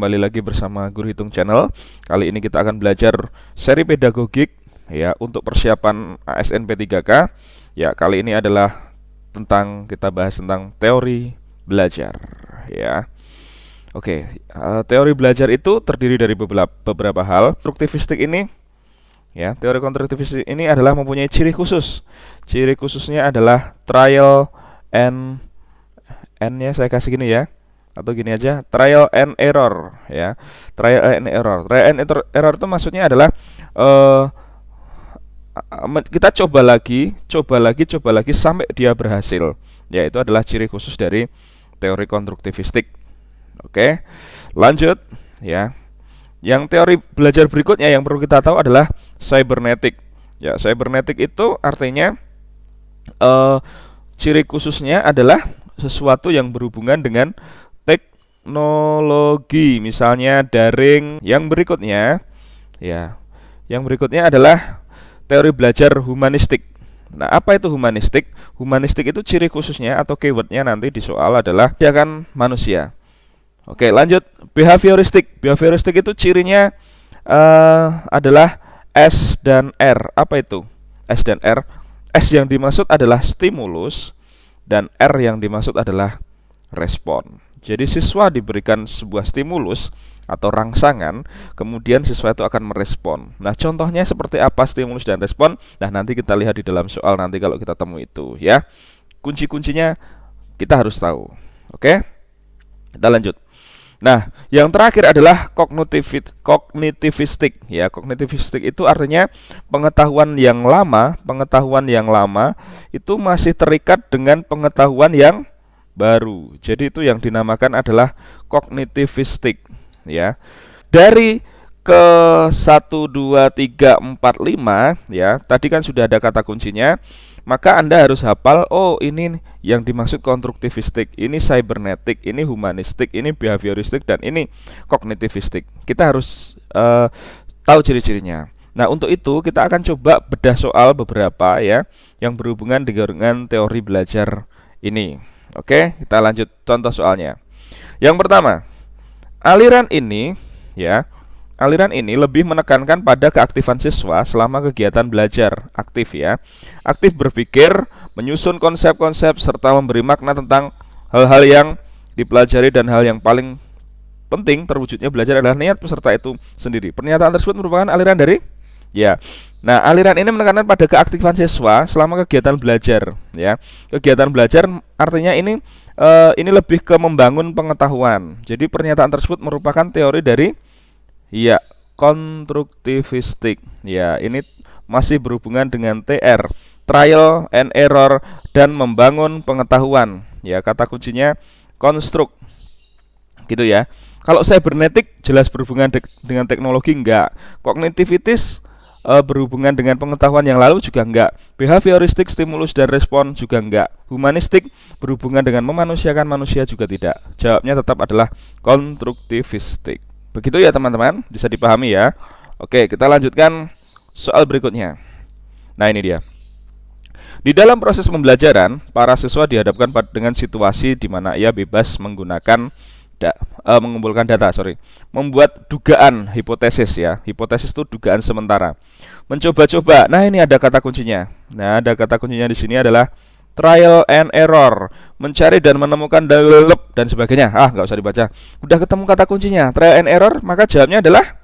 kembali lagi bersama Guru Hitung Channel. Kali ini kita akan belajar seri pedagogik ya untuk persiapan ASNP 3K. Ya, kali ini adalah kita bahas tentang teori belajar ya. Oke, teori belajar itu terdiri dari beberapa hal. Konstruktivistik ini ya, teori konstruktivistik ini adalah mempunyai ciri khusus. Ciri khususnya adalah trial and N-nya saya kasih gini ya, atau gini aja, trial and error ya. Trial and error itu maksudnya adalah kita coba lagi sampai dia berhasil. Ya, itu adalah ciri khusus dari teori konstruktivistik. Oke, lanjut ya. Yang teori belajar berikutnya yang perlu kita tahu adalah cybernetic. Ya, cybernetic itu artinya ciri khususnya adalah sesuatu yang berhubungan dengan teknologi, misalnya daring. Yang berikutnya ya, yang berikutnya adalah teori belajar humanistik. Nah, apa itu humanistik? Humanistik itu ciri khususnya atau keywordnya nanti di soal adalah kebijakan manusia. Oke, lanjut. Behavioristik. Behavioristik itu cirinya adalah S dan R. Apa itu S dan R? S yang dimaksud adalah stimulus dan R yang dimaksud adalah respon. Jadi siswa diberikan sebuah stimulus atau rangsangan, kemudian siswa itu akan merespon. Nah, contohnya seperti apa stimulus dan respon? Nah, nanti kita lihat di dalam soal nanti kalau kita temui itu ya. Kunci-kuncinya kita harus tahu. Oke? Kita lanjut. Nah, yang terakhir adalah kognitivistik ya. Kognitivistik itu artinya pengetahuan yang lama itu masih terikat dengan pengetahuan yang baru. Jadi itu yang dinamakan adalah kognitivistik ya. Dari ke 1 2 3 4 5 ya. Tadi kan sudah ada kata kuncinya. Maka Anda harus hafal, oh ini yang dimaksud konstruktivistik, ini cybernetic, ini humanistik, ini behavioristik, dan ini kognitivistik. Kita harus tahu ciri-cirinya. Nah, untuk itu kita akan coba bedah soal beberapa ya yang berhubungan dengan teori belajar ini. Oke, kita lanjut contoh soalnya. Yang pertama, aliran ini lebih menekankan pada keaktifan siswa selama kegiatan belajar aktif ya. Aktif berpikir, menyusun konsep-konsep, serta memberi makna tentang hal-hal yang dipelajari, dan hal yang paling penting terwujudnya belajar adalah niat peserta itu sendiri. Pernyataan tersebut merupakan aliran dari ya. Nah, aliran ini menekankan pada keaktifan siswa selama kegiatan belajar ya. Kegiatan belajar artinya ini lebih ke membangun pengetahuan. Jadi pernyataan tersebut merupakan teori dari ya, konstruktivistik. Ya, ini masih berhubungan dengan TR, trial and error, dan membangun pengetahuan. Ya, kata kuncinya konstruk. Gitu ya. Kalau cybernetic jelas berhubungan dengan teknologi, enggak. Kognitivitis berhubungan dengan pengetahuan yang lalu, juga enggak. Behavioristik, stimulus dan respon, juga enggak. Humanistik berhubungan dengan memanusiakan manusia, juga tidak. Jawabnya tetap adalah konstruktivistik. Begitu ya teman-teman, bisa dipahami ya. Oke, kita lanjutkan soal berikutnya. Nah, ini dia. Di dalam proses pembelajaran, para siswa dihadapkan dengan situasi di mana ia bebas mengumpulkan data, membuat dugaan hipotesis ya. Hipotesis itu dugaan sementara. Mencoba-coba. Nah, ini ada kata kuncinya. Nah, ada kata kuncinya di sini adalah trial and error, mencari dan menemukan dan sebagainya. Nggak usah dibaca. Udah ketemu kata kuncinya, trial and error, maka jawabnya adalah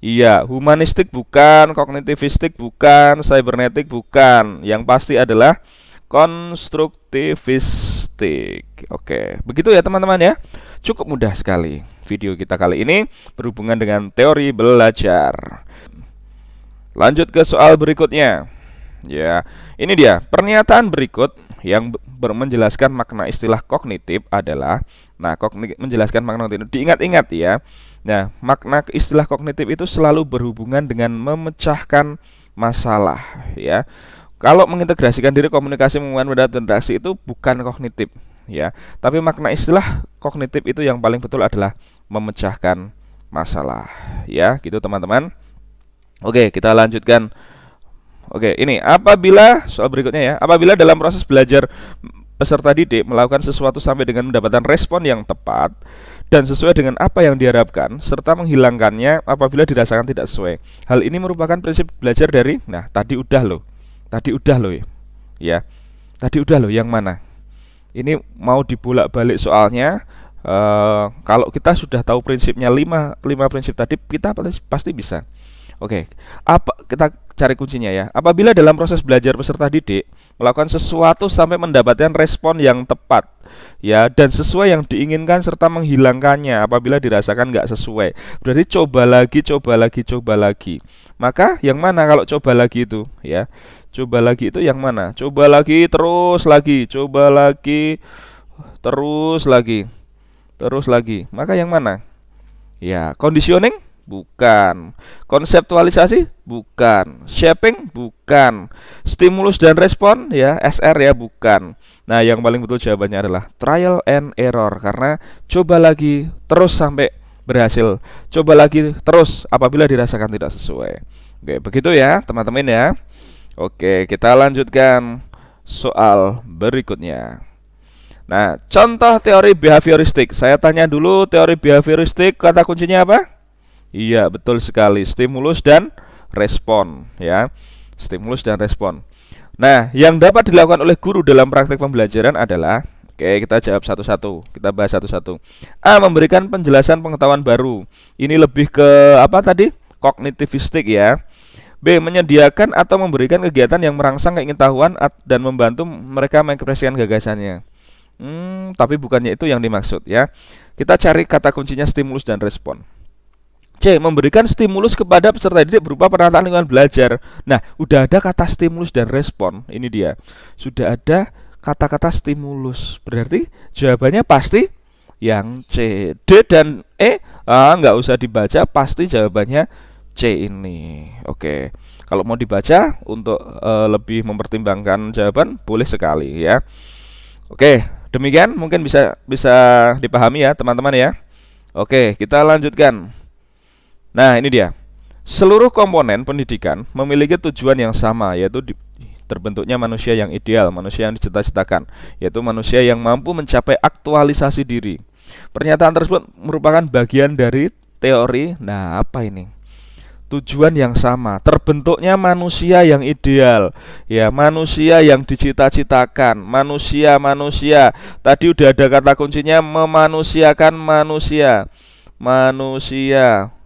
iya, humanistik bukan, kognitivistik bukan, cybernetic bukan. Yang pasti adalah konstruktivistik. Oke, begitu ya teman-teman ya. Cukup mudah sekali. Video kita kali ini berhubungan dengan teori belajar. Lanjut ke soal berikutnya. Ya, ini dia. Pernyataan berikut yang menjelaskan makna istilah kognitif adalah, nah, menjelaskan makna kognitif. Diingat-ingat ya. Nah, makna istilah kognitif itu selalu berhubungan dengan memecahkan masalah ya. Kalau mengintegrasikan diri, komunikasi, menggunakan benda interaksi itu bukan kognitif ya. Tapi makna istilah kognitif itu yang paling betul adalah memecahkan masalah ya, gitu teman-teman. Oke, kita lanjutkan. Oke, ini apabila soal berikutnya ya. Apabila dalam proses belajar peserta didik melakukan sesuatu sampai dengan mendapatkan respon yang tepat, dan sesuai dengan apa yang diharapkan, serta menghilangkannya apabila dirasakan tidak sesuai. Hal ini merupakan prinsip belajar dari, nah tadi udah loh ya, tadi udah loh, yang mana? Ini mau dibolak-balik soalnya. Kalau kita sudah tahu prinsipnya 5 prinsip tadi, kita pasti bisa. Oke, apa kita cari kuncinya ya? Apabila dalam proses belajar peserta didik melakukan sesuatu sampai mendapatkan respon yang tepat, ya, dan sesuai yang diinginkan serta menghilangkannya apabila dirasakan nggak sesuai, berarti coba lagi. Maka yang mana kalau coba lagi itu, ya? Coba lagi itu yang mana? Coba lagi, terus lagi, coba lagi, terus lagi. Maka yang mana? Ya, conditioning? Bukan. Konseptualisasi? Bukan. Shaping? Bukan. Stimulus dan respon? Ya, SR ya, bukan. Nah, yang paling betul jawabannya adalah trial and error, karena coba lagi terus sampai berhasil. Coba lagi terus apabila dirasakan tidak sesuai. Oke, begitu ya, teman-teman ya. Oke, kita lanjutkan soal berikutnya. Nah, contoh teori behavioristik. Saya tanya dulu, teori behavioristik kata kuncinya apa? Iya, betul sekali, stimulus dan respon, ya. Stimulus dan respon. Nah, yang dapat dilakukan oleh guru dalam praktek pembelajaran adalah, oke, kita jawab satu-satu. Kita bahas satu-satu. A. Memberikan penjelasan pengetahuan baru. Ini lebih ke apa tadi? Kognitivistik ya. B. Menyediakan atau memberikan kegiatan yang merangsang keingintahuan dan membantu mereka mengekspresikan gagasannya. Tapi bukannya itu yang dimaksud ya. Kita cari kata kuncinya stimulus dan respon. C. Memberikan stimulus kepada peserta didik berupa penataan lingkungan belajar. Nah, udah ada kata stimulus dan respon. Ini dia. Sudah ada kata-kata stimulus. Berarti jawabannya pasti yang C. D dan E nggak usah dibaca, pasti jawabannya C ini. Oke. Kalau mau dibaca untuk lebih mempertimbangkan jawaban, boleh sekali ya. Oke, demikian mungkin bisa dipahami ya teman-teman ya. Oke, kita lanjutkan. Nah, ini dia. Seluruh komponen pendidikan memiliki tujuan yang sama, yaitu terbentuknya manusia yang ideal, manusia yang dicita-citakan, yaitu manusia yang mampu mencapai aktualisasi diri. Pernyataan tersebut merupakan bagian dari teori. Nah, apa ini? Tujuan yang sama, terbentuknya manusia yang ideal, ya, manusia yang dicita-citakan, manusia. Tadi udah ada kata kuncinya, memanusiakan manusia.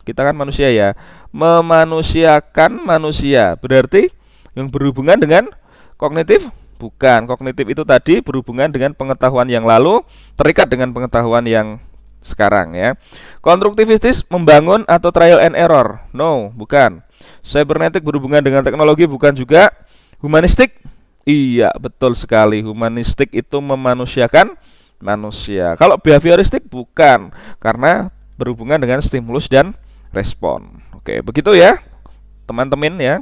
Kita kan manusia ya, memanusiakan manusia. Berarti yang berhubungan dengan kognitif? Bukan. Kognitif itu tadi berhubungan dengan pengetahuan yang lalu terikat dengan pengetahuan yang sekarang ya. Konstruktivistis membangun atau trial and error? No, bukan. Cybernetik berhubungan dengan teknologi? Bukan juga. Humanistik? Iya, betul sekali. Humanistik itu memanusiakan manusia. Kalau behavioristik bukan, karena berhubungan dengan stimulus dan respon. Oke, begitu ya teman-teman ya.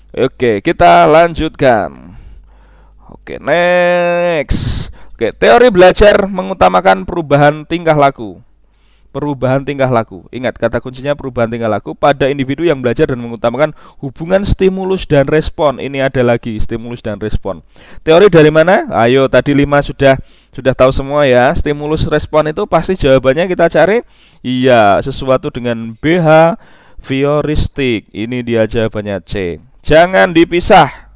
Oke, kita lanjutkan. Oke, next. Oke, teori belajar mengutamakan perubahan tingkah laku. Perubahan tingkah laku. Ingat, kata kuncinya perubahan tingkah laku pada individu yang belajar dan mengutamakan hubungan stimulus dan respon. Ini ada lagi, stimulus dan respon. Teori dari mana? Ayo, tadi 5 sudah tahu semua ya. Stimulus respon itu pasti jawabannya kita cari. Iya, sesuatu dengan behavioristik. Ini dia jawabannya C. Jangan dipisah.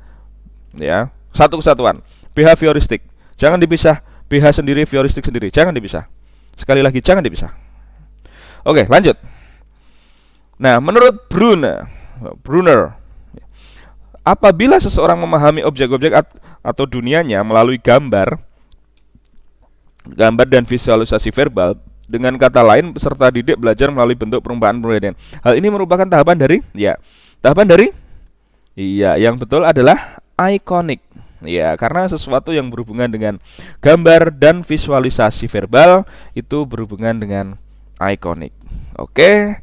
Ya, satu kesatuan. Behavioristik. Jangan dipisah. BH sendiri, heuristik sendiri. Jangan dipisah. Sekali lagi, jangan dipisah. Oke, lanjut. Nah, menurut Brunner, apabila seseorang memahami objek-objek atau dunianya melalui gambar dan visualisasi verbal, dengan kata lain peserta didik belajar melalui bentuk perumpamaan. Hal ini merupakan tahapan dari yang betul adalah ikonik. Ya, karena sesuatu yang berhubungan dengan gambar dan visualisasi verbal itu berhubungan dengan ikonik. Oke.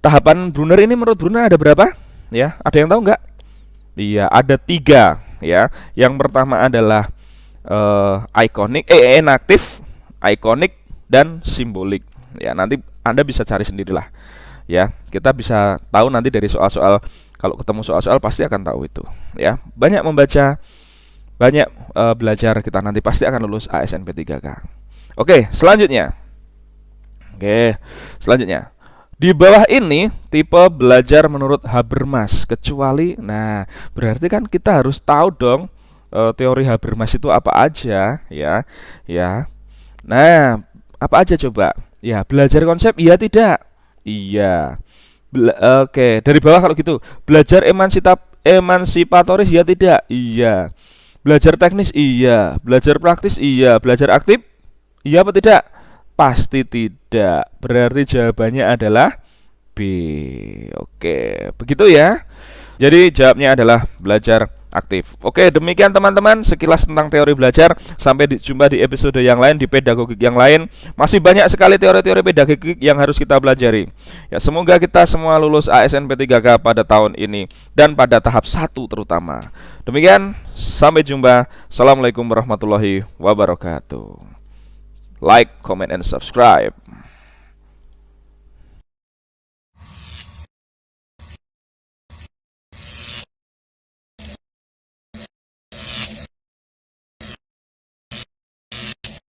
Tahapan Brunner ini menurut Brunner ada berapa? Ya, ada yang tahu nggak? Iya, ada 3 ya. Yang pertama adalah ikonik, enaktif, ikonik, dan simbolik. Ya, nanti Anda bisa cari sendirilah. Ya, kita bisa tahu nanti dari soal-soal. Kalau ketemu soal-soal pasti akan tahu itu. Ya, banyak membaca, banyak belajar, kita nanti pasti akan lulus ASNP 3K. Oke, selanjutnya. Oke, selanjutnya. Di bawah ini tipe belajar menurut Habermas, kecuali, nah berarti kan kita harus tahu dong teori Habermas itu apa aja ya, ya. Nah, apa aja coba? Ya, belajar konsep iya tidak? Iya. Oke, dari bawah kalau gitu. Belajar emansipatoris iya tidak? Iya. Belajar teknis iya, belajar praktis iya, belajar aktif iya apa tidak? Pasti tidak. Berarti jawabannya adalah B. Oke, begitu ya. Jadi jawabnya adalah belajar aktif. Oke, demikian teman-teman sekilas tentang teori belajar. Sampai jumpa di episode yang lain, di pedagogik yang lain. Masih banyak sekali teori-teori pedagogik yang harus kita pelajari. Ya, semoga kita semua lulus ASNP3K pada tahun ini dan pada tahap 1 terutama. Demikian, sampai jumpa. Assalamualaikum warahmatullahi wabarakatuh. Like, comment, and subscribe.